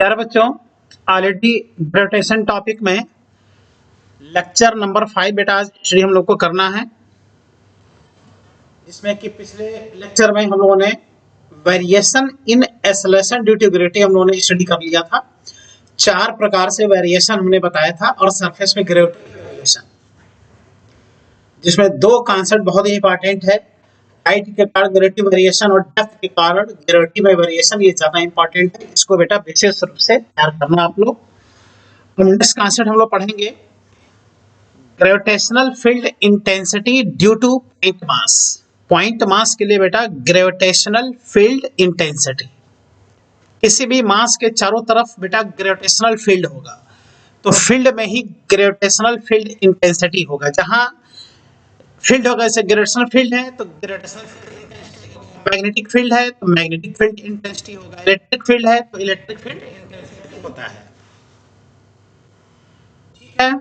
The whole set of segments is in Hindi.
प्यारे बच्चों, ऑलरेडी ग्रेविटेशन टॉपिक में लेक्चर नंबर 5 बेटा आज स्टडी हम लोग को करना है, जिसमें कि पिछले लेक्चर में हम लोगों ने variation in acceleration due to gravity हम लोगों ने स्टडी कर लिया था। 4 प्रकार से वेरिएशन हमने बताया था और सरफेस में ग्रेविटी वेरिएशन, जिसमें 2 कॉन्सेप्ट बहुत ही इंपॉर्टेंट है। हाइट के कारण ग्रेविटी वेरिएशन और डेप्थ के कारण ग्रेविटी में वेरिएशन, ये ज्यादा इंपॉर्टेंट है। इसको बेटा विशेष रूप से तैयार करना आप लोग। नेक्स्ट कॉन्सेप्ट हम लोग पढ़ेंगे gravitational field intensity due two point mass. Point mass के लिए बेटा ग्रेविटेशनल फील्ड इंटेंसिटी, किसी भी मास के चारों तरफ बेटा ग्रेविटेशनल फील्ड होगा, तो फील्ड में ही ग्रेविटेशनल फील्ड इंटेंसिटी होगा। जहां फील्ड होगा, जैसे ग्रेविटेशनल फील्ड है तो ग्रेविटेशनल फील्ड, मैग्नेटिक फील्ड है तो मैग्नेटिक फील्ड इंटेंसिटी होगा, इलेक्ट्रिक फील्ड है तो इलेक्ट्रिक फील्ड इंटेंसिटी होता है। ठीक है,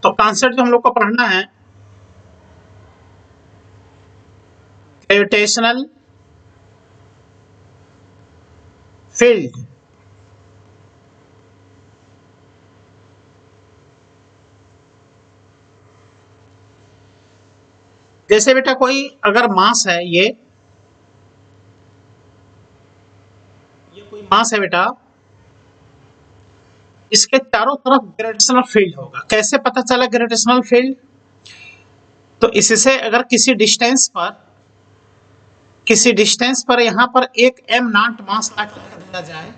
तो कॉन्सेप्ट जो हम लोग को पढ़ना है, ग्रेविटेशनल फील्ड जैसे बेटा कोई अगर मास है, ये कोई मास है बेटा, इसके चारों तरफ ग्रेविटेशनल फील्ड होगा। कैसे पता चला ग्रेविटेशनल फील्ड? तो इससे अगर किसी डिस्टेंस पर यहां पर एक m नॉट मास रख दिया जाए,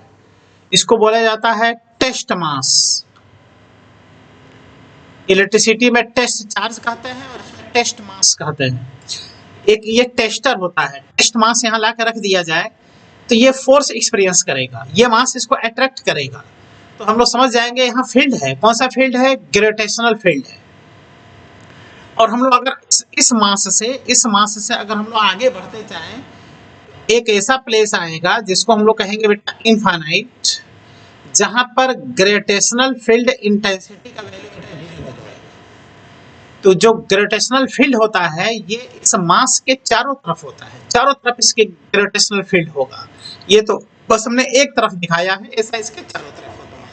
इसको बोला जाता है टेस्ट मास। इलेक्ट्रिसिटी में टेस्ट चार्ज कहते हैं और इसमें टेस्ट मास कहते हैं। एक ये टेस्टर होता है, टेस्ट मास यहां लाकर रख दिया जाए तो ये फोर्स एक्सपीरियंस करेगा, ये मास इसको अट्रैक्ट करेगा, तो हम लोग समझ जाएंगे यहाँ फील्ड है। कौन सा फील्ड है? ग्रेविटेशनल फील्ड है। और हम लोग अगर इस मास से अगर हम लोग आगे बढ़ते जाएं, एक ऐसा प्लेस आएगा जिसको हम लोग कहेंगे बेटा इनफाइनाइट, जहां पर ग्रेविटेशनल फील्ड इंटेंसिटी का वैल्यू जीरो हो जाएगा। तो जो ग्रेविटेशनल फील्ड होता है ये इस मास के चारों तरफ होता है, चारों तरफ इसके ग्रेविटेशनल फील्ड होगा। ये तो बस हमने एक तरफ दिखाया है, ऐसा इसके चारों तरफ होता है।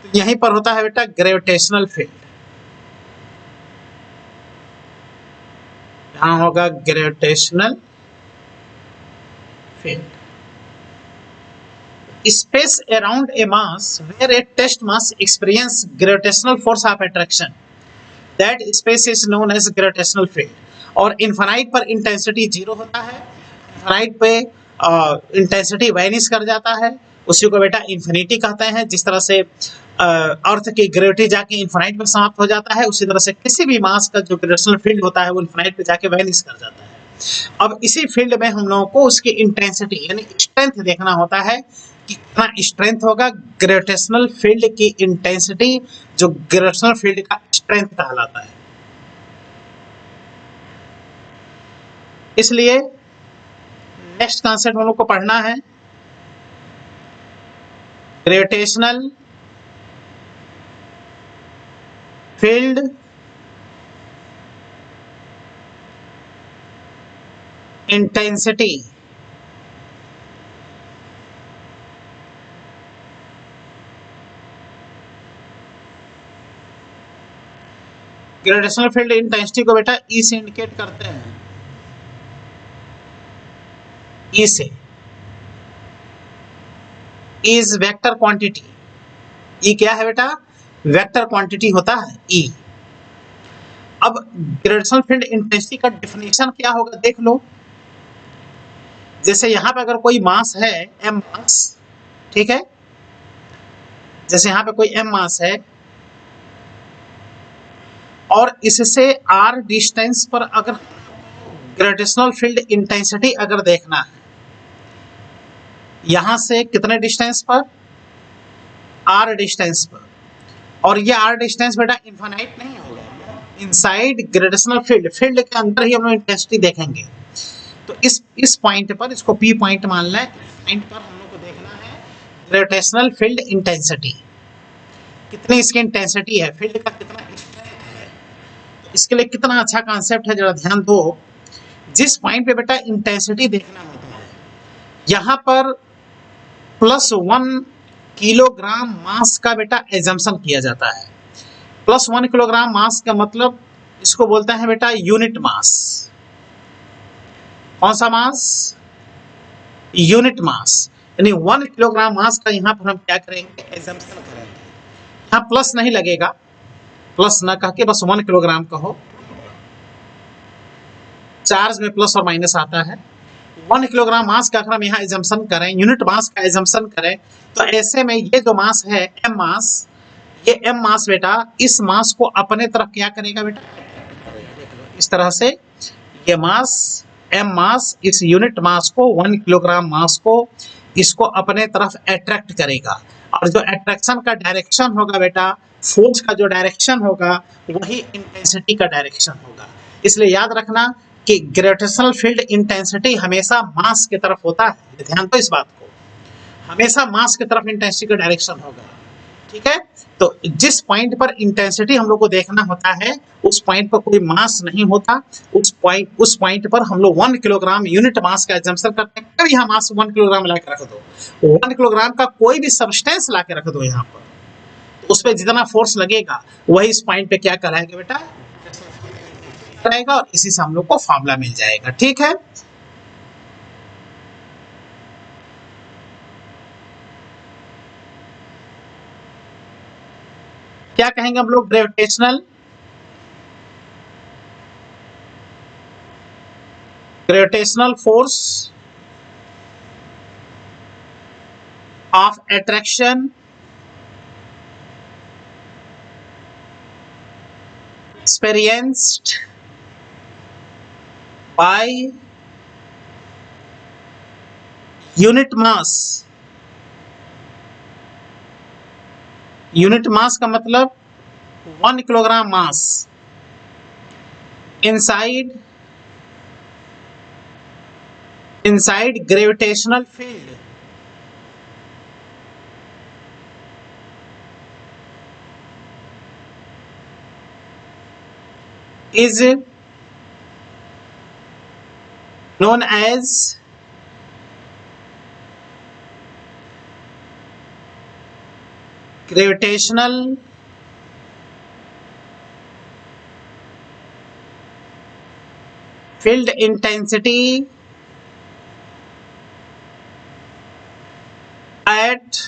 तो यहीं पर होता है बेटा ग्रेविटेशनल फील्ड। यहां होगा gravitational field. Space around a mass where a test mass experience gravitational force of attraction, that space is known as gravitational field। और इनफाइनाइट पर इंटेंसिटी जीरो होता है, इनफाइनाइट पे इंटेंसिटी वैनिश कर जाता है, उसी को बेटा इन्फिनिटी कहते हैं। जिस तरह से अर्थ की ग्रेविटी जाके इनफाइनाइट पर समाप्त हो जाता है, उसी तरह से किसी भी मास का जो ग्रेविटेशनल फील्ड होता है वो इनफाइनाइट पे जाके वैनिश कर जाता है। अब इसी फील्ड में हम लोगों को उसकी इंटेंसिटी यानी स्ट्रेंथ देखना होता है, कितना स्ट्रेंथ होगा। ग्रेविटेशनल फील्ड की इंटेंसिटी जो ग्रेविटेशनल फील्ड का स्ट्रेंथ कहलाता है। इसलिए नेक्स्ट कॉन्सेप्ट हम लोग को पढ़ना है gravitational field intensity. Gravitational field intensity को बेटा ई से इंडिकेट करते हैं, ई से। E is vector quantity. E क्या है बेटा? वेक्टर क्वांटिटी होता है ई। अब ग्रेविटेशनल फील्ड इंटेंसिटी का डेफिनेशन क्या होगा देख लो। जैसे यहां पे अगर कोई मास है m मास, ठीक है, जैसे यहां पे कोई m मास है और इससे r डिस्टेंस पर अगर ग्रेविटेशनल फील्ड इंटेंसिटी अगर देखना है, यहां से कितने डिस्टेंस पर? r डिस्टेंस पर। और ये r डिस्टेंस बेटा इनफाइनाइट नहीं होगा, इनसाइड ग्रेविटेशनल फील्ड के अंदर ही हम लोग इंटेंसिटी देखेंगे। तो इस पॉइंट पर, इसको P पॉइंट मान लें, इस पॉइंट पर हम लोग को देखना है ग्रेविटेशनल फील्ड इंटेंसिटी। कितनी इसकी इंटेंसिटी है, फील्ड का कितना स्ट्रेंथ है। तो इसके लिए कितना अच्छा कॉन्सेप्ट है, जरा ध्यान दो। जिस पॉइंट पे बेटा इंटेंसिटी देखना होता है, यहाँ पर +1 किलोग्राम मास का बेटा एजम्पशन किया जाता है। +1 किलोग्राम मास का मतलब इसको बोलते हैं बेटा यूनिट मास। कौन सा मास? Unit mass. यानी 1 किलोग्राम मास का यहाँ पर हम क्या करेंगे, एजम्पशन करेंगे। यहाँ प्लस नहीं लगेगा, प्लस ना कह के बस 1 किलोग्राम कहो, चार्ज में प्लस और माइनस आता है। 1 किलोग्राम मास का अगर हम यहाँ एजम्पशन करें, यूनिट मास का एजम्पशन करें, तो ऐसे में ये जो मास है एम मास, ये एम मास बेटा इस मास को अपने तरफ क्या करेगा बेटा, इस तरह से ये मास एम मास इस यूनिट मास को 1 किलोग्राम मास को इसको अपने तरफ अट्रैक्ट करेगा। और जो अट्रैक्शन का डायरेक्शन होगा बेटा, फोर्स का जो डायरेक्शन होगा वही इंटेंसिटी का डायरेक्शन होगा। इसलिए याद रखना कि ग्रेविटेशनल फील्ड इंटेंसिटी हमेशा मास की तरफ होता है। ध्यान दो इस बात को, हमेशा मास की तरफ इंटेंसिटी का डायरेक्शन होगा। ठीक है, तो जिस पॉइंट पर इंटेंसिटी हम लोग को देखना होता है उस पॉइंट पर कोई मास नहीं होता। उस पॉइंट पर हम लोग 1 किलोग्राम यूनिट मास का एजम्पशन करते हैं। कभी यहाँ मास 1 किलोग्राम ला के रख दो, 1 किलोग्राम का कोई भी सब्सटेंस ला के रख दो यहाँ पर, तो उस पर जितना फोर्स लगेगा वही इस पॉइंट पे क्या कराएगा बेटा, कराएगा। और इसी से हम लोग को फॉर्मूला मिल जाएगा। ठीक है, क्या कहेंगे हम लोग, gravitational force of attraction experienced by unit mass। Unit mass का मतलब 1 kilogram mass inside gravitational field is known as gravitational field intensity at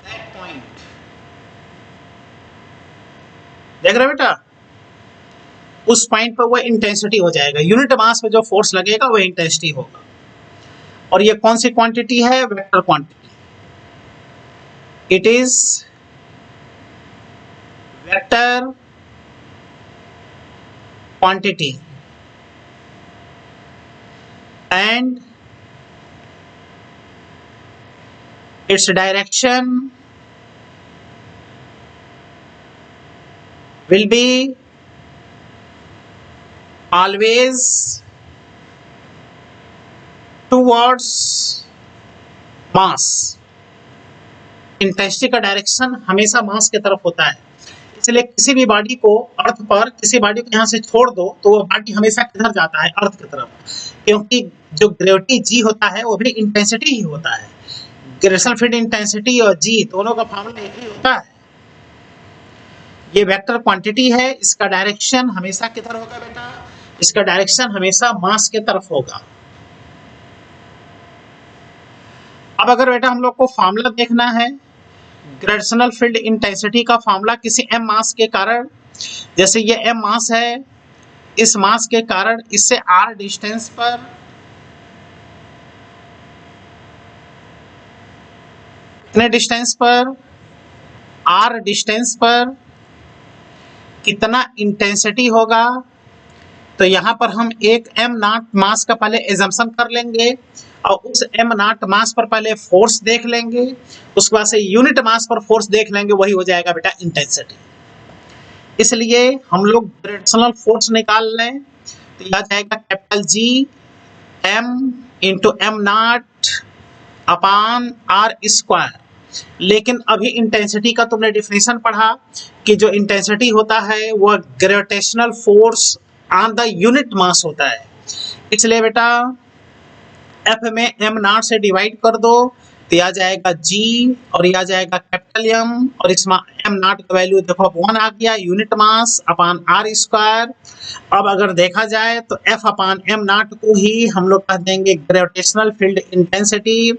that point। देख रहे बेटा, उस पॉइंट पर वो इंटेंसिटी हो जाएगा। यूनिट मास पे जो फोर्स लगेगा वो इंटेंसिटी होगा। और ये कौन सी क्वांटिटी है, vector quantity. It is vector quantity and its direction will be always towards mass। Intensity का डायरेक्शन हमेशा मास की तरफ होता है। इसलिए किसी भी बॉडी को अर्थ पर, किसी बॉडी को यहाँ से छोड़ दो तो वो बॉडी हमेशा किधर जाता है, अर्थ की तरफ, क्योंकि जो ग्रेविटी जी होता है वो भी इंटेंसिटी ही होता है। ग्रेविटेशनल फील्ड इंटेंसिटी और जी दोनों का फॉर्मूला एक ही होता है। ये वेक्टर क्वांटिटी है, इसका डायरेक्शन हमेशा किधर होगा बेटा, इसका डायरेक्शन हमेशा मास के तरफ होगा। अब अगर बेटा हम लोग को फॉर्मूला देखना है ग्रेविटेशनल फील्ड इंटेंसिटी का, फॉर्मूला किसी एम मास के कारण, जैसे ये एम मास है, इस मास के कारण इससे आर डिस्टेंस पर कितने डिस्टेंस पर, आर डिस्टेंस पर कितना इंटेंसिटी होगा। तो यहाँ पर हम एक एम नॉट मास का पहले एजम्पशन कर लेंगे और उस एम नॉट मास पर पहले फोर्स देख लेंगे, उसके बाद से यूनिट मास पर फोर्स देख लेंगे, वही हो जाएगा बेटा इंटेंसिटी। इसलिए हम लोग ग्रेविटेशनल फोर्स निकाल लें तो यह जाएगा capital G M into M naught upon R square. लेकिन अभी इंटेंसिटी का तुमने डिफिनेशन पढ़ा कि जो इंटेंसिटी होता है वह gravitational force on the unit mass होता है। इसलिए बेटा एफ में एम नॉट से डिवाइड कर दो तो आ जाएगा जी और ये आ जाएगा कैपिटल एम, और इसमें एम नॉट का वैल्यू देखो 1 आ गया unit mass upon R square. अब अगर देखा जाए तो एफ अपान एम नॉट को ही हम लोग कह देंगे gravitational field intensity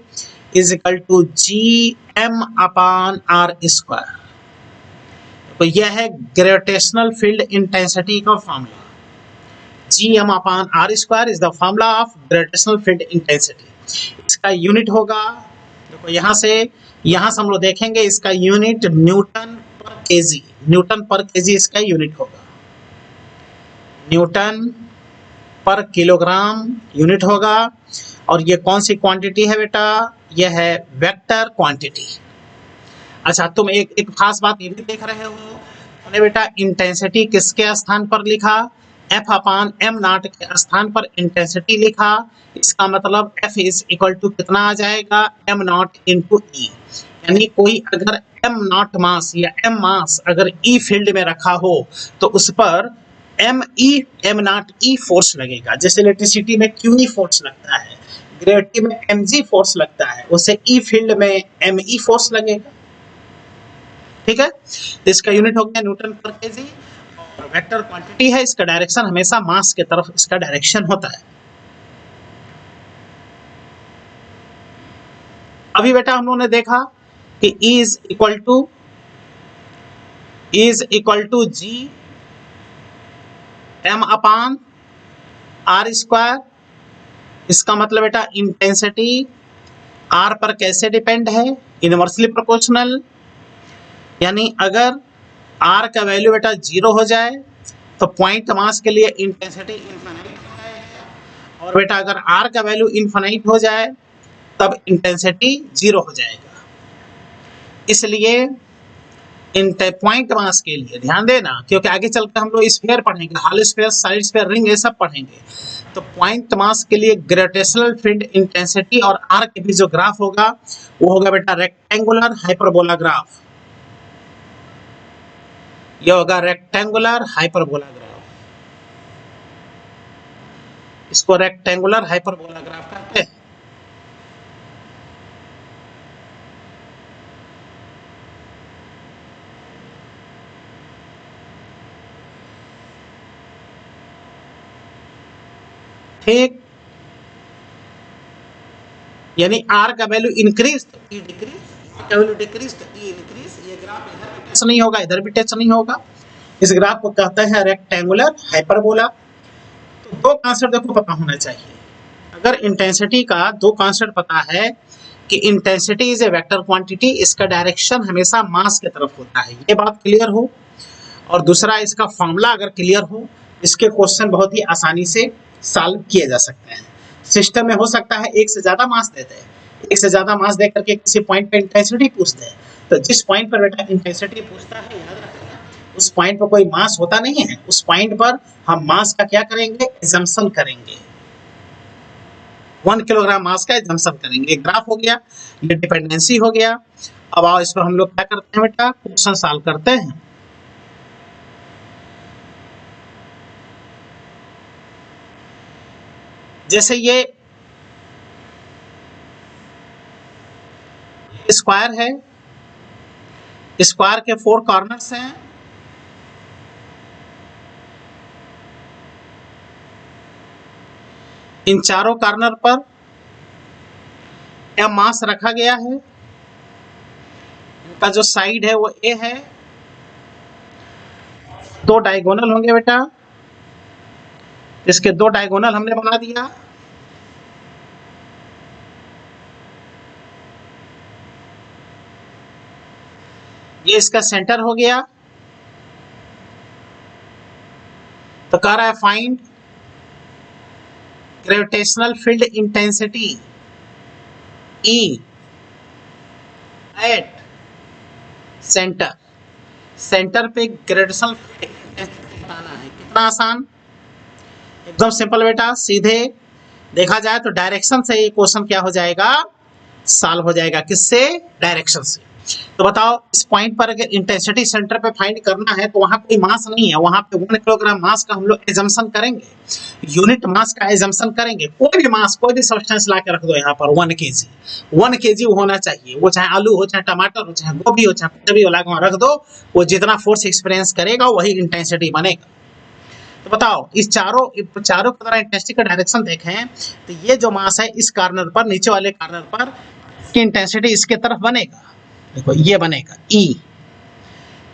is equal to G M upon R square. तो यह है ग्रेविटेशनल फील्ड इंटेंसिटी का formula. G M upon R square is the formula of gravitational field intensity. इसका यूनिट होगा, देखो यहाँ से हम लोग देखेंगे इसका यूनिट न्यूटन पर केजी, न्यूटन पर केजी इसका यूनिट होगा, न्यूटन पर किलोग्राम यूनिट होगा। और ये कौन सी क्वांटिटी है बेटा, यह है वेक्टर क्वांटिटी। अच्छा तुम एक खास बात ये भी देख रहे हो, हमने बेटा इंटेंसिटी किसके स्थान पर लिखा, एफ अपान एम नॉट के स्थान पर इंटेंसिटी लिखा। इसका मतलब एफ इज इक्वल टू कितना आ जाएगा, एम नॉट इंटू ई। यानी कोई अगर एम नॉट मास या एम मास अगर ई फील्ड में रखा हो तो उस पर एम नॉट ई फोर्स लगेगा। जैसे इलेक्ट्रिसिटी में क्यू ई फोर्स लगता है, ग्रेविटी में एम जी फोर्स लगता है, उसे ई फील्ड में एम ई फोर्स लगेगा। ठीक है, तो इसका यूनिट हो गया न्यूटन पर केजी। वेक्टर क्वांटिटी है, इसका डायरेक्शन हमेशा मास के तरफ इसका डायरेक्शन होता है। अभी बेटा हम लोगों ने देखा कि E is equal to G M upon R square. इसका मतलब बेटा इंटेंसिटी आर पर कैसे डिपेंड है, इनवर्सली प्रोपोर्शनल। यानी अगर आर का वैल्यू बेटा 0 हो जाए तो पॉइंट मास के लिए इंटेंसिटी इनफिनिट हो जाएगा, और बेटा अगर आर का वैल्यू इनफिनिट हो जाए तब इंटेंसिटी 0 हो जाएगा। इसलिए पॉइंट मास के लिए ध्यान देना, क्योंकि आगे चलकर हम लोग स्फीयर पढ़ेंगे, hollow sphere, side sphere, ring, ये सब पढ़ेंगे। तो पॉइंट मास के लिए ग्रेविटेशनल फील्ड इंटेंसिटी और आर के बीच जो ग्राफ होगा वो होगा बेटा रेक्टेंगुलर हाइपरबोला ग्राफ। यह होगा रेक्टेंगुलर हाइपरबोला ग्राफ, इसको रेक्टेंगुलर हाइपरबोला ग्राफ कहते हैं। ठीक, यानी आर का वैल्यू इंक्रीज तो ई डिक्रीज, का वैल्यू डिक्रीज तो ई इंक्रीज। ये ग्राफ इधर भी टच नहीं होगा, इधर भी टच नहीं होगा। इस ग्राफ को कहते हैं रेक्टेंगुलर हाइपरबोला। तो दो कांसेप्ट देखो पता होना चाहिए। अगर इंटेंसिटी का दो कांसेप्ट पता है कि intensity is a vector quantity, इसका डायरेक्शन हमेशा मास की तरफ होता है, ये बात क्लियर हो, और दूसरा इसका फॉर्मूला अगर क्लियर हो, इसके क्वेश्चन बहुत ही आसानी से सॉल्व किए जा सकते हैं। सिस्टम में हो सकता है एक से ज्यादा मास देते हैं, एक से ज्यादा मास दे करके किसी पॉइंट पे इंटेंसिटी पूछते हैं, तो जिस पॉइंट पर बेटा इंटेंसिटी पूछता है याद रखना उस पॉइंट पर कोई मास होता नहीं है। उस पॉइंट पर हम मास का क्या करेंगे, एजम्पशन करेंगे, 1 किलोग्राम मास का एजम्पशन करेंगे। ग्राफ हो गया, ये डिपेंडेंसी हो गया। अब आओ इस पर हम लोग क्या करते हैं बेटा, क्वेश्चन सॉल्व करते हैं। जैसे ये स्क्वायर है, स्क्वायर के 4 कॉर्नर्स हैं, इन चारों कॉर्नर पर यह मास रखा गया है। इनका जो साइड है वो ए है, 2 डायगोनल होंगे बेटा, इसके 2 डायगोनल हमने बना दिया। ये इसका सेंटर हो गया। तो कह रहा है find gravitational field intensity E at centre. Centre पे ग्रेविटेशनल फील्ड इंटेंसिटी बताना है। कितना आसान, एकदम सिंपल बेटा। सीधे देखा जाए तो डायरेक्शन से ये क्वेश्चन क्या हो जाएगा, सॉल्व हो जाएगा किससे? डायरेक्शन से। तो बताओ इस पॉइंट पर अगर इंटेंसिटी सेंटर पे फाइंड करना है तो वहां कोई मास नहीं है, वहां पे 1 किलोग्राम मास का हम लोग एजम्पशन करेंगे, यूनिट मास का एजम्पशन करेंगे। कोई भी मास, कोई भी सब्सटेंस ला के रख दो यहाँ पर 1 केजी, 1 केजी होना चाहिए, वो चाहे आलू हो, चाहे टमाटर हो, चाहे गोभी हो, चाहे कुछ भी हो, रख दो, वो जितना फोर्स एक्सपीरियंस करेगा वही इंटेंसिटी बनेगा। तो बताओ इस चारों की तरह इंटेंसिटी का डायरेक्शन देखें तो ये जो मास है इस कॉर्नर पर, नीचे वाले कॉर्नर पर, इसकी इंटेंसिटी इसके तरफ बनेगा, देखो ये बनेगा E।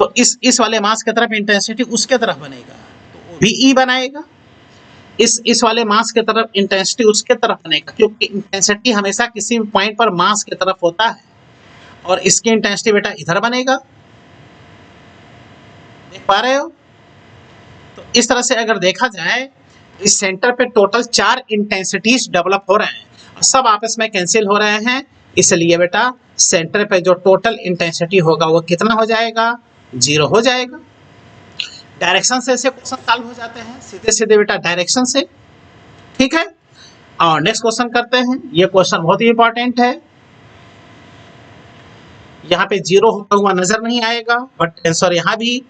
तो इस वाले मास की तरफ इंटेंसिटी उसके तरफ बनेगा तो वो भी E बनाएगा। इस वाले मास की तरफ इंटेंसिटी उसके तरफ बनेगा, क्योंकि इंटेंसिटी हमेशा किसी भी पॉइंट पर मास की तरफ होता है। और इसकी इंटेंसिटी बेटा इधर बनेगा, देख पा रहे हो? तो इस तरह से अगर देखा जाए इस सेंटर पे टोटल 4 इंटेंसिटीज डेवलप हो रहे हैं और सब आपस में कैंसिल हो रहे हैं, इसलिए बेटा सेंटर पे जो टोटल इंटेंसिटी होगा वो कितना हो जाएगा? 0 हो जाएगा। डायरेक्शन से ऐसे क्वेश्चन सॉल्व हो जाते हैं, सीधे सीधे बेटा डायरेक्शन से। ठीक है, और नेक्स्ट क्वेश्चन करते हैं। ये क्वेश्चन बहुत ही इंपॉर्टेंट है, यहाँ पे 0 होता हुआ नजर नहीं आएगा, बट आंसर यहाँ भी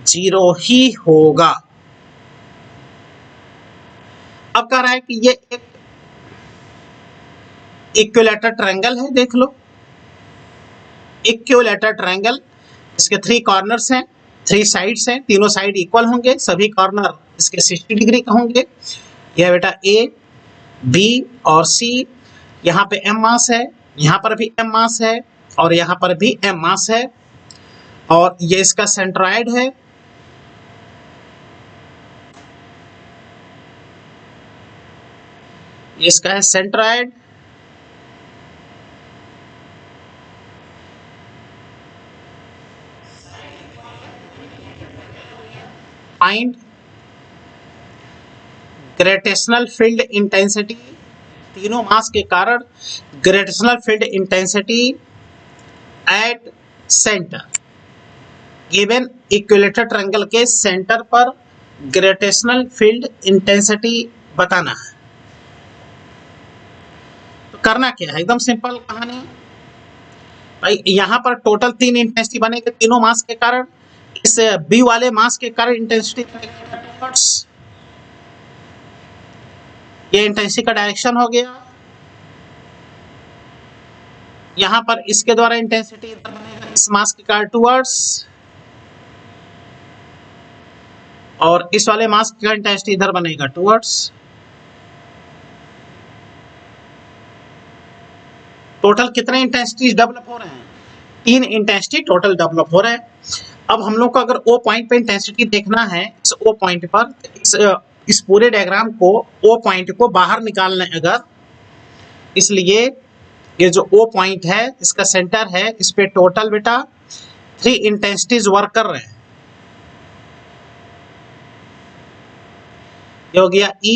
0 ही होगा। अब कह रहा है कि ये एक इक्विलैटरल ट्रायंगल है, देख लो इक्विलैटरल ट्रायंगल, इसके 3 कॉर्नर्स हैं, 3 साइड्स हैं, तीनों साइड इक्वल होंगे, सभी कॉर्नर इसके 60 डिग्री का होंगे। यह बेटा A, B और C, यहाँ पे M मास है, यहाँ पर भी M मास है और यहाँ पर भी M मास है, और ये इसका सेंट्रॉइड है। ये इसका है centroid. Find gravitational field intensity, तीनों मास के कारण gravitational field intensity at centre. Given equilateral triangle के सेंटर पर ग्रेविटेशनल फील्ड इंटेंसिटी बताना है। तो करना क्या है, एकदम सिंपल कहानी भाई। यहाँ पर टोटल 3 इंटेंसिटी बनेगी तीनों मास के कारण। इस बी वाले मास के कारण इंटेंसिटी बनेगी, ये इंटेंसिटी का डायरेक्शन हो गया। यहाँ पर इसके द्वारा इंटेंसिटी इधर बनेगा इस मास के कारण टुवर्ड्स, और इस वाले मास का इंटेंसिटी इधर बनेगा टुवर्ड्स। टोटल कितने इंटेंसिटीज डेवलप हो रहे हैं? 3 इंटेंसिटी टोटल डेवलप हो रहे हैं। अब हम लोग को अगर O पॉइंट पे इंटेंसिटी देखना है, इस O पॉइंट पर, इस पूरे डायग्राम को O पॉइंट को बाहर निकालना है अगर, इसलिए ये जो O पॉइंट है इसका सेंटर है, इस पे टोटल बेटा 3 इंटेंसिटीज वर्क कर रहे हैं। ये हो गया E,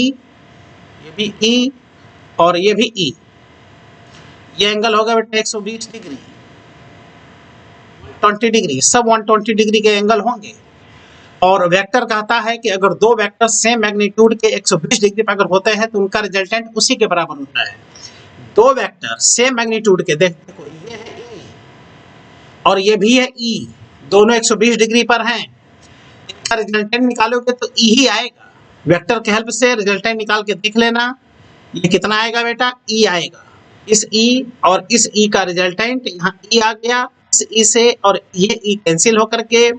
ये भी E और ये भी E। ये एंगल होगा बेटा 120 डिग्री, 120 डिग्री, सब 120 डिग्री के एंगल होंगे। और वेक्टर कहता है कि अगर 2 वेक्टर सेम मैग्नीट्यूड के 120 डिग्री पर अगर होते हैं तो उनका रिजल्टेंट उसी के बराबर होता है। 2 वेक्टर सेम मैग्नीट्यूड के, देखो ये है E और ये भी है E, दोनों 120 डिग्री पर हैं, इनका रिजल्टेंट निकालोगे तो E ही आएगा। वेक्टर के हेल्प से रिजल्टेंट निकाल के देख लेना, ये कितना आएगा बेटा? E आएगा। इस E और इस E का रिजल्टेंट यहाँ E आ गया, इस E से और ये E कैंसिल होकर के,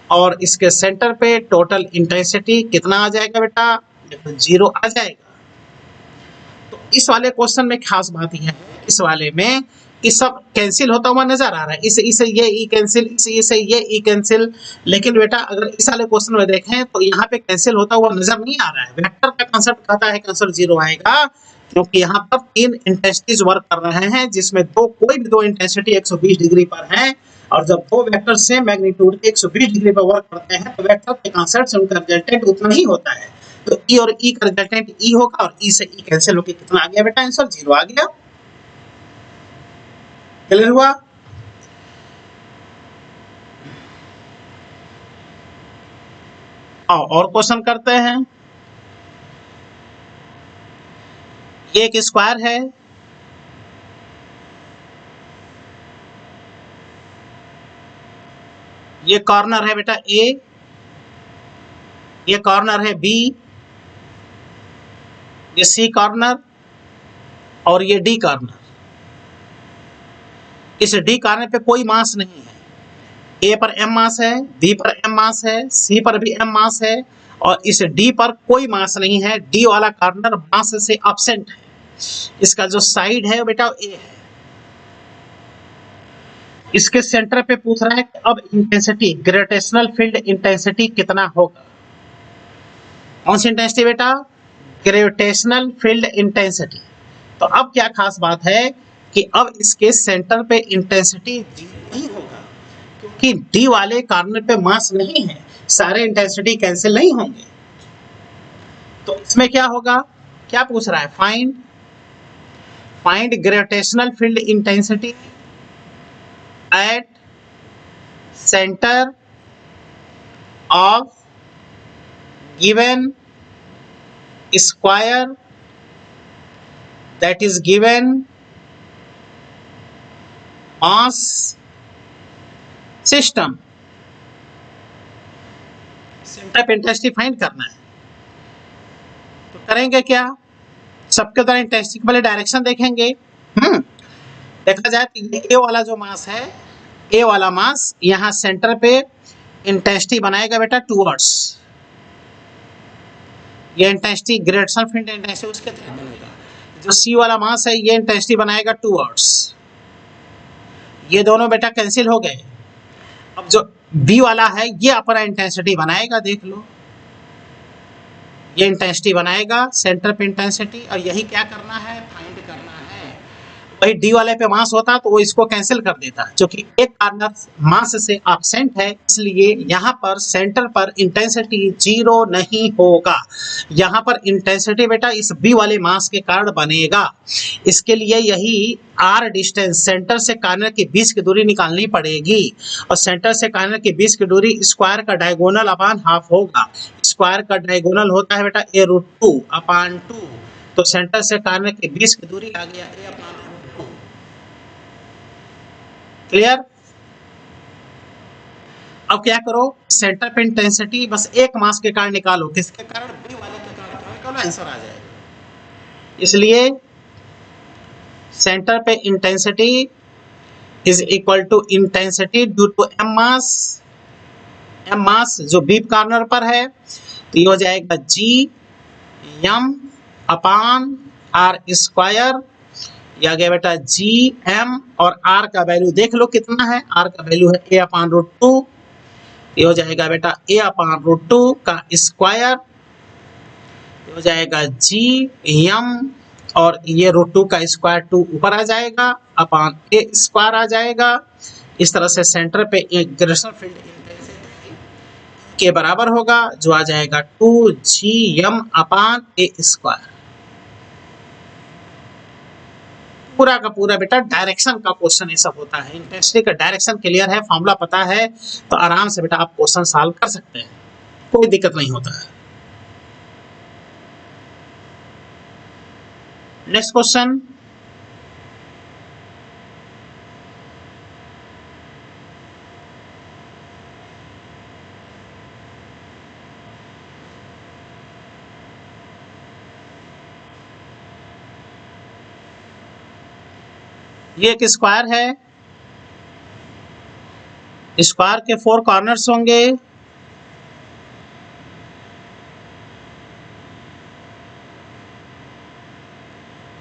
और इसके सेंटर पे टोटल इंटेंसिटी कितना आ जाएगा बेटा? 0 आ जाएगा। तो इस वाले क्वेश्चन में खास बात यह है, इस वाले में कि सब कैंसिल होता हुआ नजर आ रहा है, इसे ये E कैंसिल, इसे ये E कैंसिल, लेकिन बेटा अगर इस वाले क्वेश्चन में देखें तो यहाँ पे कैंसिल होता हुआ नजर नहीं आ रहा है। वेक्टर का कांसेप्ट कहता है कि आंसर 0 आएगा, क्योंकि यहाँ पर 3 इंटेंसिटीज वर्क कर रहे हैं, जिसमें कोई भी 2 इंटेंसिटी 120 डिग्री पर है, और जब 2 वेक्टर सेम मैग्नीट्यूड के 120 डिग्री पर वर्क करते हैं तो वेक्टर के कांसेप्ट से उनका रिजल्टेंट उतना ही होता है। तो E और E का रिजल्टेंट E होगा, और E से E कैंसिल होकर कितना आ गया बेटा? आंसर 0 आ गया। क्लियर हुआ? और क्वेश्चन करते हैं। ये एक स्क्वायर है, ये कॉर्नर है बेटा ए, ये कॉर्नर है बी, ये सी कॉर्नर और ये डी कॉर्नर। इस डी कॉर्नर पे कोई मास नहीं है, ए पर एम मास है, बी पर एम मास है, सी पर भी एम मास है और इस डी पर कोई मास नहीं है। डी वाला कॉर्नर मास से एब्सेंट है। इसका जो साइड है बेटा ए है। इसके सेंटर पे पूछ रहा है कि अब इंटेंसिटी, ग्रेविटेशनल फील्ड इंटेंसिटी कितना होगा। कौन सी इंटेंसिटी बेटा? Gravitational field intensity. तो अब क्या खास बात है कि अब इसके सेंटर पे इंटेंसिटी नहीं होगा, क्योंकि डी वाले कॉर्नर पे मास नहीं है, सारे इंटेंसिटी कैंसिल नहीं होंगे। तो इसमें क्या होगा, क्या पूछ रहा है? Find gravitational field intensity at centre of given square that is given mass system। Centre पे इंटेंसिटी फाइंड करना है। तो करेंगे क्या? सबके द्वारा इंटेंसिटी के पहले डायरेक्शन देखेंगे। देखा जाए तो ये ए वाला जो मास है, ए वाला मास यहाँ सेंटर पे इंटेंसिटी बनाएगा बेटा टूवर्ड्स। ये इंटेंसिटी ग्रेविटेशनल फील्ड इंटेंसिटी उसके तहत बनेगा। जो सी वाला मास है ये इंटेंसिटी बनाएगा टूवर्ड्स। ये दोनों बेटा कैंसिल हो गए। अब जो बी वाला है ये अपना इंटेंसिटी बनाएगा, देख लो ये इंटेंसिटी बनाएगा सेंटर पे इंटेंसिटी, और यही क्या करना है? फाइंड करना है। वही डी वाले पे मास होता तो वो इसको कैंसिल कर देता, क्योंकि एक कॉर्नर मास से एब्सेंट है, इसलिए यहाँ पर सेंटर पर इंटेंसिटी 0 नहीं होगा। यहाँ पर इंटेंसिटी बेटा इस बी वाले मास के कारण बनेगा। इसके लिए यही आर डिस्टेंस, सेंटर से कॉर्नर के बीच की दूरी निकालनी पड़ेगी, और सेंटर से कॉर्नर के बीच की दूरी स्क्वायर का डायगोनल अपान हाफ होगा। स्क्वायर का डायगोनल होता है बेटा a√2 अपान 2, तो सेंटर से कॉर्नर के बीच की दूरी आ गया a अपान √2। क्लियर? अब क्या करो, सेंटर पे इंटेंसिटी बस एक मास के कारण निकालो। किसके कारण? बी वाले के कारण। तो निकालो, आंसर आ जाएगा। इसलिए सेंटर पे intensity is equal to intensity due to M mass. M mass जो बी कॉर्नर पर है, तो ये हो जाएगा G M upon R square. यह आ गया बेटा जी एम, और आर का वैल्यू देख लो कितना है। आर का वैल्यू है a अपान √2। ये हो जाएगा बेटा a अपान √2 का स्क्वायर। ये हो जाएगा जी एम, और ये √2 का स्क्वायर 2 ऊपर आ जाएगा, अपान a स्क्वायर आ जाएगा। इस तरह से सेंटर पे एक ग्रेविटेशनल फील्ड इंटेंसिटी के बराबर होगा, जो आ जाएगा 2gm अपान a स्क्वायर। पूरा का पूरा बेटा डायरेक्शन का क्वेश्चन ये सब होता है। इंटेंसिटी का डायरेक्शन क्लियर है, फॉर्मूला पता है, तो आराम से बेटा आप क्वेश्चन सॉल्व कर सकते हैं, कोई दिक्कत नहीं होता है। नेक्स्ट क्वेश्चन, ये एक स्क्वायर है। स्क्वायर के 4 कॉर्नर्स होंगे।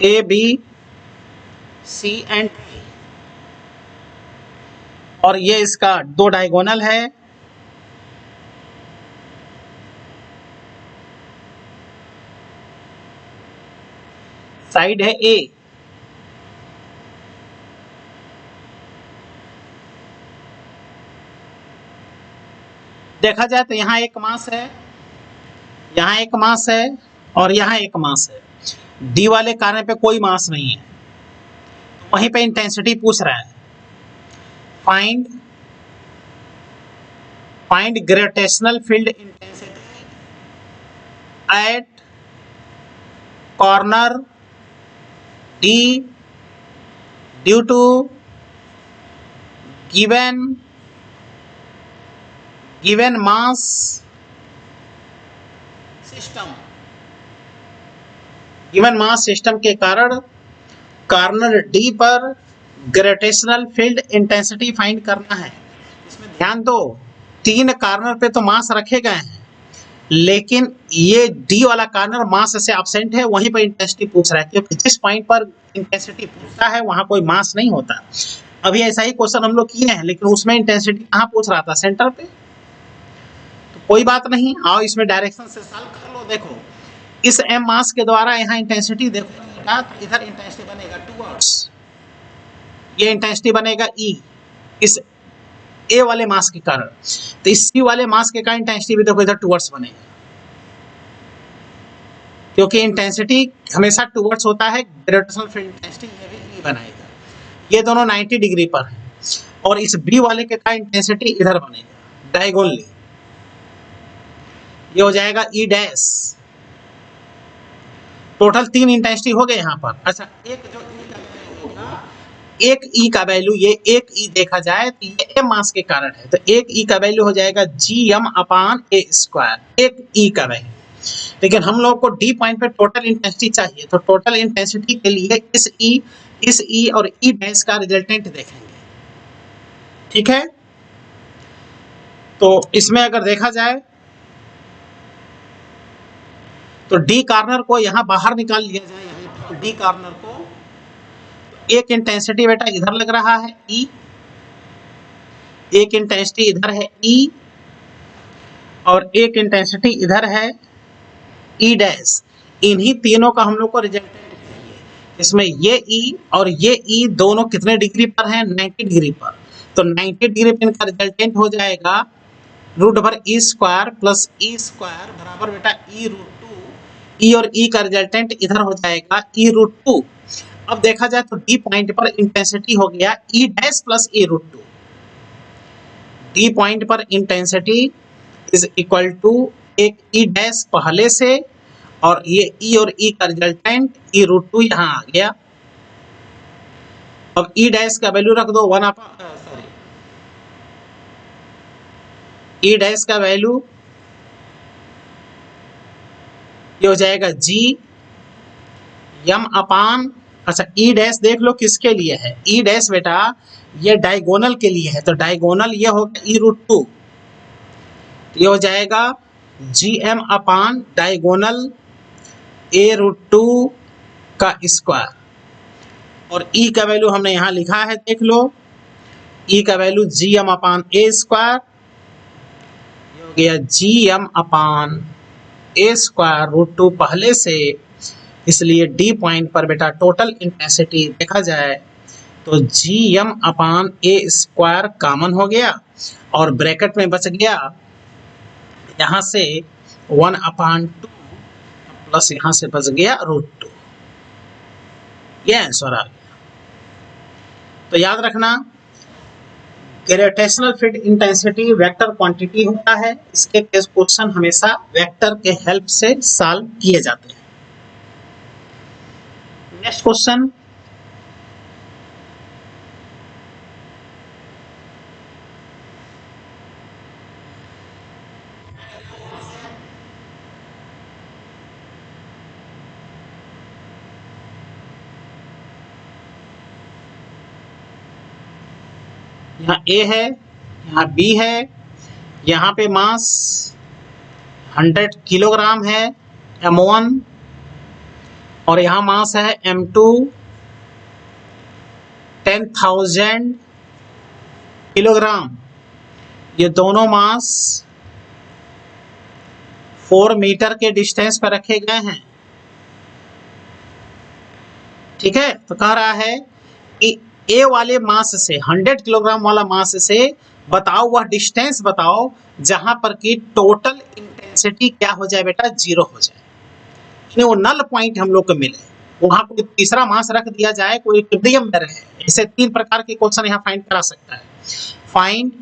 A B C and D, और ये इसका 2 डायगोनल है। साइड है ए। देखा जाए तो यहाँ एक मास है, यहाँ एक मास है, और यहाँ एक मास है। डी वाले कॉर्नर पे कोई मास नहीं है, तो वहीं पे इंटेंसिटी पूछ रहा है। Find gravitational field intensity at corner D due to given given mass system, given mass system के कारण कॉर्नर डी पर ग्रेविटेशनल फील्ड इंटेंसिटी फाइंड करना है। इसमें ध्यान दो, 3 कॉर्नर पे तो मास रखे गए हैं, लेकिन ये डी वाला कॉर्नर मास से एब्सेंट है, वहीं पर इंटेंसिटी पूछ रहा है, क्योंकि जिस पॉइंट पर इंटेंसिटी पूछता है वहां कोई मास नहीं होता। अभी ऐसा ही क्वेश्चन हम लोग किए हैं, लेकिन उसमें इंटेंसिटी कहाँ पूछ रहा था, सेंटर पे। तो कोई बात नहीं, आओ इसमें डायरेक्शन से सॉल्व कर लो। देखो इस एम मास के द्वारा यहाँ इंटेंसिटी देखो, तो इधर इंटेंसिटी बनेगा टूवर्ड्स, ये इंटेंसिटी बनेगा ई इस ए वाले मास के कारण, तो इस सी वाले मास के कारण इंटेंसिटी भी देखो इधर टूवर्ड्स बनेगा, क्योंकि इंटेंसिटी हमेशा टूवर्ड्स होता है, ग्रेविटेशनल फील्ड इंटेंसिटी में भी ई बनाएगा। ये दोनों 90 डिग्री पर है, और इस बी वाले के कारण इंटेंसिटी इधर बनेगा डायगोनली, ये हो जाएगा ई डैश। टोटल 3 इंटेंसिटी हो गए यहाँ पर। अच्छा, एक जो ई का वैल्यू होगा, एक ई का वैल्यू, ये एक ई देखा जाए तो ये एम मास के कारण है, तो एक ई का वैल्यू हो जाएगा जी एम अपान ए स्क्वायर, एक ई का वैल्यू। लेकिन हम लोग को डी पॉइंट पे टोटल इंटेंसिटी चाहिए, तो टोटल इंटेंसिटी के लिए इस ई और ई डैश का रिजल्टेंट देखेंगे, ठीक है। तो इसमें अगर देखा जाए तो डी कॉर्नर को यहाँ बाहर निकाल लिया जाए, यहाँ डी कॉर्नर को, एक इंटेंसिटी बेटा इधर लग रहा है ई, एक इंटेंसिटी इधर है ई, और एक इंटेंसिटी इधर है ई डैश। इन्हीं तीनों का हम लोग को रिजल्टेंट चाहिए। इसमें ये ई और ये ई दोनों कितने डिग्री पर हैं, 90 डिग्री पर, तो 90 डिग्री पर इनका रिजल्टेंट हो जाएगा root over E square plus E square बराबर बेटा ई रूट 2, ई और ई का रिजल्टेंट इधर हो जाएगा ई रूट 2। अब देखा जाए तो डी पॉइंट पर इंटेंसिटी हो गया ई डैश प्लस ई रूट 2, डी पॉइंट पर इंटेंसिटी इज इक्वल टू एक ई डैश पहले से, और ये ई और ई का रिजल्टेंट ई रूट 2 यहाँ आ गया। अब ई डैश का वैल्यू रख दो 1 सॉरी, ई डैश का वैल्यू ये हो जाएगा जी एम अपान, अच्छा ई डैश देख लो किसके लिए है, ई डैश बेटा ये डायगोनल के लिए है, तो डायगोनल ये होगा ई रूट 2, ये हो जाएगा G M upon diagonal a root 2 का स्क्वायर, और ई का वैल्यू हमने यहाँ लिखा है, देख लो ई का वैल्यू जी एम अपान ए स्क्वायर, ये हो गया जी एम अपान ए स्क्वायर रूट 2 पहले से, इसलिए डी पॉइंट पर बेटा टोटल इंटेंसिटी देखा जाए तो जी एम अपान ए स्क्वायर कॉमन हो गया, और ब्रैकेट में बच गया यहाँ से 1 अपान 2 प्लस यहाँ से बच गया रूट 2, ये आंसर आ गया। तो याद रखना, gravitational field intensity vector quantity होता है, इसके केस क्वेश्चन हमेशा वेक्टर के हेल्प से सॉल्व किए जाते हैं। नेक्स्ट क्वेश्चन, यहाँ ए है, यहाँ बी है, यहाँ पे मास 100 किलोग्राम है M1, और यहाँ मास है M2 10,000 किलोग्राम। ये दोनों मास 4 मीटर के डिस्टेंस पर रखे गए हैं, ठीक है। तो कह रहा है कि ए वाले मास से 100 किलोग्राम वाला मास से बताओ वह डिस्टेंस बताओ जहां पर कि टोटल इंटेंसिटी क्या हो जाए बेटा, 0 हो जाए, यानी वो नल पॉइंट हम लोग को मिले, वहां कोई तीसरा मास रख दिया जाए, कोई इक्विलिब्रियम में रहे। ऐसे 3 प्रकार के क्वेश्चन यहाँ फाइंड करा सकता है। Find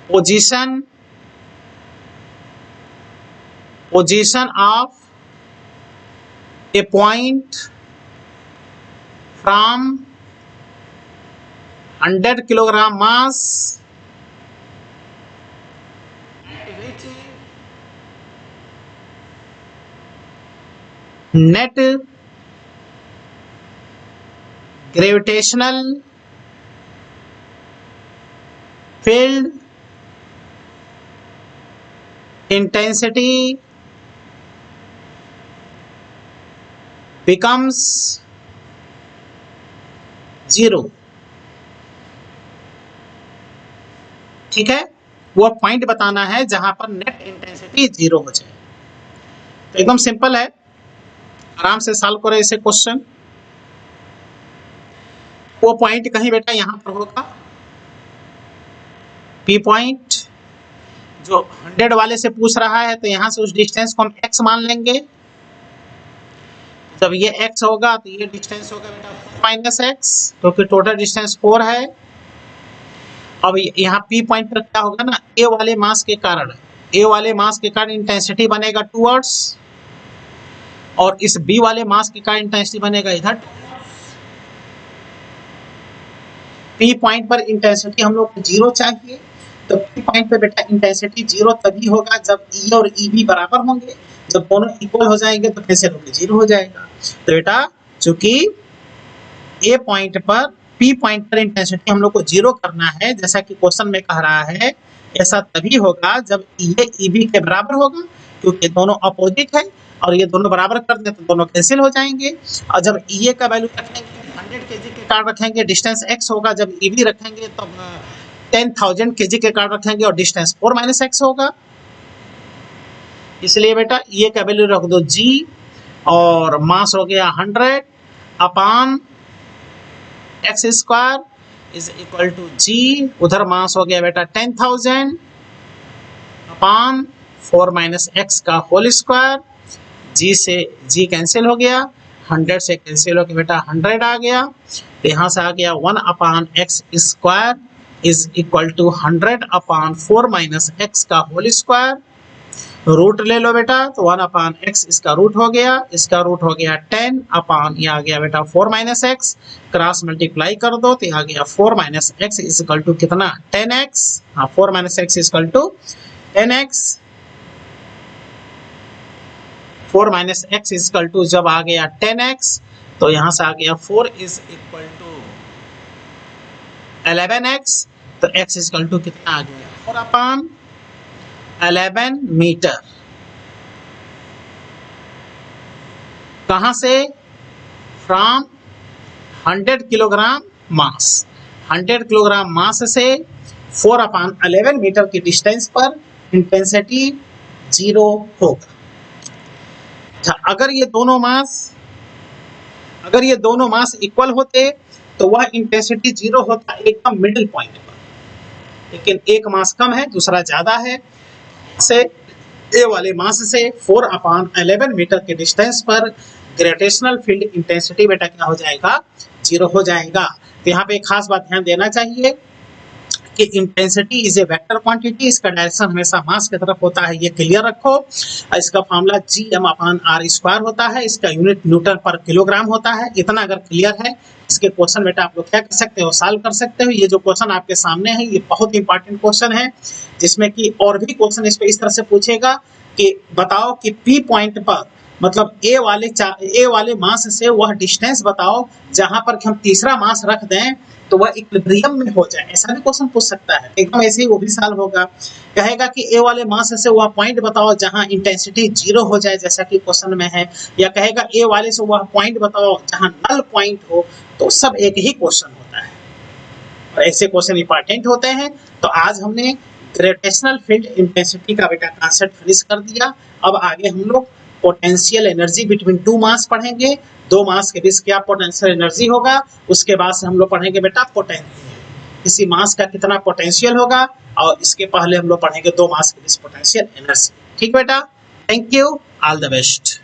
position of A point from 100 kilogram mass net gravitational field intensity becomes 0। ठीक है, वो पॉइंट बताना है जहां पर नेट इंटेंसिटी 0 हो जाए। तो एकदम सिंपल है, आराम से सॉल्व करो इसे क्वेश्चन। वो पॉइंट कहीं बेटा यहां पर होगा, पी पॉइंट जो 100 वाले से पूछ रहा है, तो यहां से उस डिस्टेंस को हम x मान लेंगे। जब ये x होगा तो ये डिस्टेंस होगा बेटा 4 माइनस एक्स, क्योंकि टोटल डिस्टेंस 4 है। अब यहाँ P पॉइंट पर क्या होगा ना, A वाले मास के कारण, A वाले मास के कारण इंटेंसिटी बनेगा टूवर्ड्स, और इस B वाले मास के कारण इंटेंसिटी बनेगा इधर। P पॉइंट पर इंटेंसिटी हम लोग को 0 चाहिए, तो P पॉइंट पर बेटा इंटेंसिटी 0 तभी होगा जब E और EB बराबर होंगे। जब दोनों इक्वल हो जाएंगे तो कैंसिल होकर 0 हो जाएगा। तो बेटा चूंकि A पॉइंट पर P पॉइंट पर इंटेंसिटी हम लोग को 0 करना है, जैसा कि क्वेश्चन में कह रहा है, ऐसा तभी होगा जब ये EB के बराबर होगा, क्योंकि दोनों अपोजिट है और ये दोनों बराबर कर दे तो दोनों कैंसिल हो जाएंगे। और जब EA का वैल्यू रखेंगे 100 kg के कार्ड रखेंगे, डिस्टेंस x होगा। जब EB रखेंगे तो 10,000 kg के कार्ड रखेंगे और डिस्टेंस 4 माइनस एक्स होगा। इसलिए बेटा ये का वैल्यू रख दो g, और मास हो गया 100 upon x square is equal to g, उधर मास हो गया बेटा 10,000 अपान 4 माइनस एक्स का होल स्क्वायर। g से g कैंसिल हो गया, 100 से कैंसिल हो गया बेटा 100 आ गया, तो यहाँ से आ गया 1 upon x square is equal to 100 upon 4 minus x का होल स्क्वायर। रूट ले लो बेटा, तो 1 अपान एक्स इसका रूट हो गया, इसका रूट हो गया 10 अपान ये आ गया बेटा 4 माइनस एक्स, क्रॉस मल्टीप्लाई कर दो तो आ गया 4 minus X is equal to कितना 10x। हाँ 4 minus X is equal to 10x। 4 minus X is equal to जब आ गया 10x, तो यहां से आ गया 4 इज इक्वल टू 11x, तो x इज इक्वल टू कितना आ गया 4 अपान 11 मीटर। कहां से, from 100 kilogram mass, 100 kilogram mass से 4 अपान 11 मीटर की डिस्टेंस पर इंटेंसिटी 0 होगा। अगर ये दोनों मास इक्वल होते तो वह इंटेंसिटी 0 होता एकदम मिडिल पॉइंट पर, लेकिन एक मास कम है दूसरा ज्यादा है, से ए वाले मास से 4 अपान 11 मीटर के डिस्टेंस पर ग्रेविटेशनल फील्ड इंटेंसिटी बेटा क्या हो जाएगा 0 हो जाएगा। तो यहाँ पे एक खास बात ध्यान देना चाहिए कि intensity is a vector quantity, इसका डायरेक्शन हमेशा मास की तरफ होता है, ये क्लियर रखो। इसका फार्मूला gm अपान r स्क्वायर होता है, इसका यूनिट न्यूटन पर किलोग्राम होता है। इतना अगर क्लियर है, इसके क्वेश्चन बेटा आप लोग क्या कर सकते हो, सॉल्व कर सकते हो। ये जो क्वेश्चन आपके सामने है ये बहुत इंपॉर्टेंट क्वेश्चन है, जिसमें कि और भी क्वेश्चन इस पे इस तरह से पूछेगा कि बताओ कि P पॉइंट पर मतलब ए वाले मास से वह डिस्टेंस बताओ जहां पर हम तीसरा मास रख दें तो वह इक्विलिब्रियम में हो जाए, ऐसा भी क्वेश्चन पूछ सकता है। एकदम ऐसे ही वो भी सॉल्व होगा। कहेगा कि ए वाले मास से वह पॉइंट बताओ जहां इंटेंसिटी 0 हो जाए, जैसा कि क्वेश्चन में है, या कहेगा ए वाले से वह पॉइंट बताओ जहां नल पॉइंट हो, तो सब एक ही क्वेश्चन होता है और ऐसे क्वेश्चन इंपॉर्टेंट होते हैं। तो आज हमने ग्रेविटेशनल फील्ड इंटेंसिटी का बेटा कॉन्सेप्ट फिनिश कर दिया। अब आगे हम लोग potential energy between two mass पढ़ेंगे, दो मास के बीच क्या पोटेंशियल एनर्जी होगा। उसके बाद से हम लोग पढ़ेंगे बेटा किसी मास का कितना पोटेंशियल होगा, और इसके पहले हम लोग पढ़ेंगे दो मास के बीच पोटेंशियल एनर्जी। ठीक बेटा, thank you, all the best.